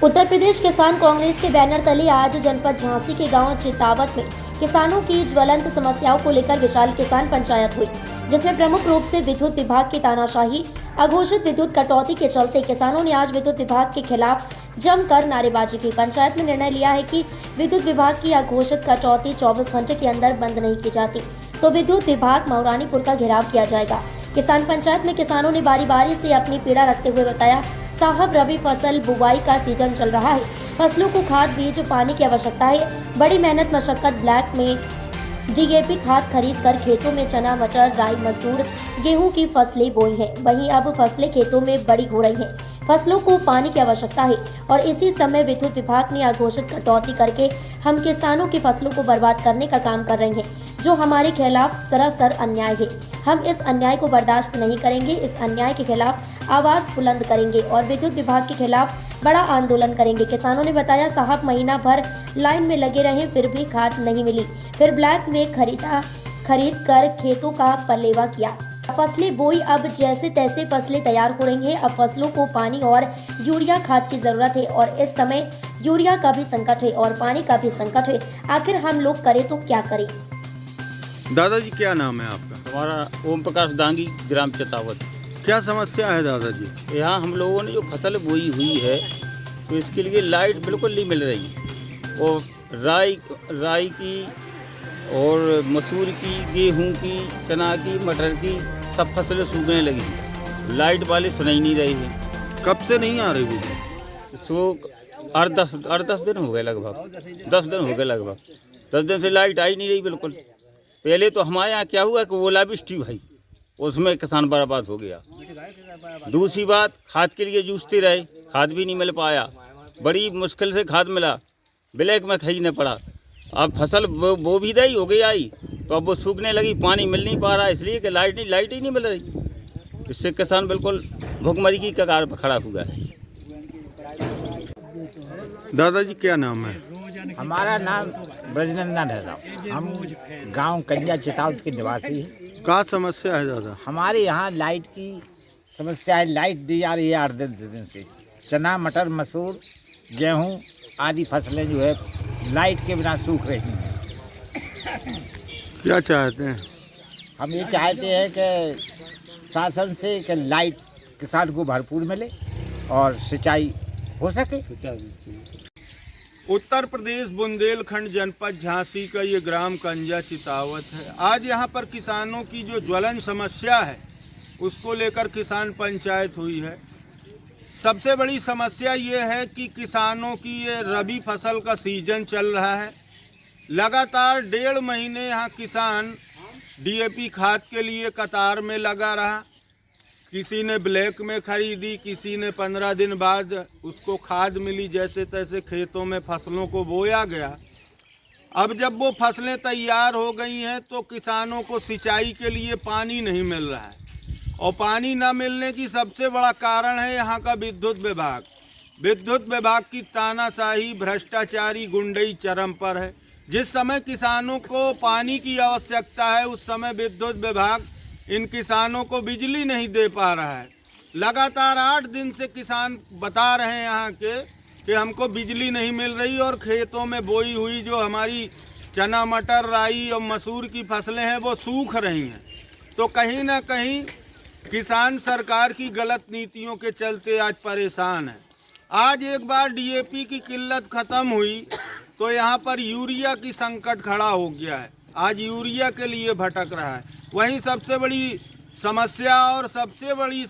उत्तर प्रदेश किसान कांग्रेस के बैनर तले आज जनपद झांसी के गांव चितावत में किसानों की ज्वलंत समस्याओं को लेकर विशाल किसान पंचायत हुई, जिसमें प्रमुख रूप से विद्युत विभाग की तानाशाही, अघोषित विद्युत कटौती के चलते किसानों ने आज विद्युत विभाग के खिलाफ जमकर नारेबाजी की। पंचायत में निर्णय लिया है कि विद्युत विभाग की अघोषित कटौती 24 घंटे के अंदर बंद नहीं की जाती तो विद्युत विभाग मऊरानीपुर का घेराव किया जाएगा। किसान पंचायत में किसानों ने बारी बारी से अपनी पीड़ा रखते हुए बताया, साहब रबी फसल बुवाई का सीजन चल रहा है, फसलों को खाद बीज पानी की आवश्यकता है। बड़ी मेहनत मशक्कत ब्लैक में डीएपी खाद खरीद कर खेतों में चना मटर राई मसूर गेहूं की फसलें बोई हैं। वहीं अब फसलें खेतों में बड़ी हो रही हैं, फसलों को पानी की आवश्यकता है और इसी समय विद्युत विभाग ने अघोषित कटौती करके हम किसानों की फसलों को बर्बाद करने का काम कर रहे हैं, जो हमारे खिलाफ सरासर अन्याय है। हम इस अन्याय को बर्दाश्त नहीं करेंगे, इस अन्याय के खिलाफ आवाज बुलंद करेंगे और विद्युत विभाग के खिलाफ बड़ा आंदोलन करेंगे। किसानों ने बताया, साहब महीना भर लाइन में लगे रहे फिर भी खाद नहीं मिली, फिर ब्लैक में खरीद कर खेतों का पलेवा किया, फसलें बोई, अब जैसे तैसे फसलें तैयार हो रही हैं। अब फसलों को पानी और यूरिया खाद की जरूरत है और इस समय यूरिया का भी संकट है और पानी का भी संकट है। आखिर हम लोग करें तो क्या करें। दादाजी क्या नाम है आपका? हमारा ओम प्रकाश दांगी, ग्राम चितावत। क्या समस्या है दादाजी? यहाँ हम लोगों ने जो फसल बोई हुई है तो इसके लिए लाइट बिल्कुल नहीं मिल रही और राई की और मसूर की, गेहूं की, चना की, मटर की सब फसलें सूखने लगी। लाइट वाले सुनाई नहीं रही है। कब से नहीं आ रही बिजली? सो 8-10 दिन हो गए लगभग, 10 दिन हो गए लगभग। 10 दिन से लाइट आई नहीं रही बिल्कुल। पहले तो हमारे यहाँ क्या हुआ कि ओलावृष्टि भाई, उसमें किसान बर्बाद हो गया। दूसरी बात, खाद के लिए जूझते रहे, खाद भी नहीं मिल पाया, बड़ी मुश्किल से खाद मिला, ब्लैक में खरीदने पड़ा। अब फसल वो भी दई हो गई आई तो अब वो सूखने लगी, पानी मिल नहीं पा रहा इसलिए कि लाइट ही नहीं मिल रही। इससे किसान बिल्कुल भुखमरी की कगार पर खड़ा हुआ है। दादाजी क्या नाम है? हमारा नाम ब्रजनंदन है साहब। हम गांव कन्या चितावत के निवासी हैं। क्या समस्या है दादा? हमारे यहाँ लाइट की समस्या है। लाइट दी जा रही है 8 दिन से। चना मटर मसूर गेहूं आदि फसलें जो है लाइट के बिना सूख रही हैं। क्या चाहते हैं? हम ये चाहते हैं कि शासन से कि लाइट किसान को भरपूर मिले और सिंचाई हो सके। उत्तर प्रदेश बुंदेलखंड जनपद झांसी का ये ग्राम कंजा चितावत है। आज यहाँ पर किसानों की जो ज्वलन समस्या है उसको लेकर किसान पंचायत हुई है। सबसे बड़ी समस्या ये है कि किसानों की ये रबी फसल का सीजन चल रहा है। लगातार 1.5 महीने यहाँ किसान डीएपी खाद के लिए कतार में लगा रहा। किसी ने ब्लैक में खरीदी, किसी ने 15 दिन बाद उसको खाद मिली, जैसे तैसे खेतों में फसलों को बोया गया। अब जब वो फसलें तैयार हो गई हैं तो किसानों को सिंचाई के लिए पानी नहीं मिल रहा है और पानी न मिलने की सबसे बड़ा कारण है यहाँ का विद्युत विभाग। विद्युत विभाग की तानाशाही, भ्रष्टाचारी गुंडई चरम पर है। जिस समय किसानों को पानी की आवश्यकता है उस समय विद्युत विभाग इन किसानों को बिजली नहीं दे पा रहा है। लगातार 8 दिन से किसान बता रहे हैं यहाँ के कि हमको बिजली नहीं मिल रही और खेतों में बोई हुई जो हमारी चना मटर राई और मसूर की फसलें हैं वो सूख रही हैं। तो कहीं ना कहीं किसान सरकार की गलत नीतियों के चलते आज परेशान है। आज एक बार डीएपी की किल्लत ख़त्म हुई तो यहाँ पर यूरिया की संकट खड़ा हो गया है। आज यूरिया के लिए भटक रहा है। वहीं सबसे बड़ी समस्या और सबसे बड़ी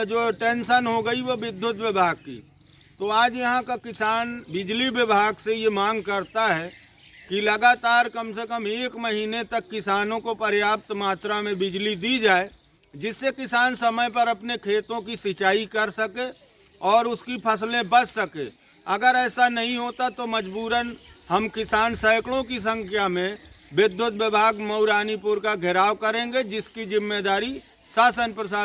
जो टेंशन हो गई वो विद्युत विभाग की। तो आज यहाँ का किसान बिजली विभाग से ये मांग करता है कि लगातार कम से कम 1 महीने तक किसानों को पर्याप्त मात्रा में बिजली दी जाए, जिससे किसान समय पर अपने खेतों की सिंचाई कर सके और उसकी फसलें बच सके। अगर ऐसा नहीं होता तो मजबूरन हम किसान सैकड़ों की संख्या में विद्युत विभाग मऊरानीपुर का घेराव करेंगे, जिसकी जिम्मेदारी शासन प्रशासन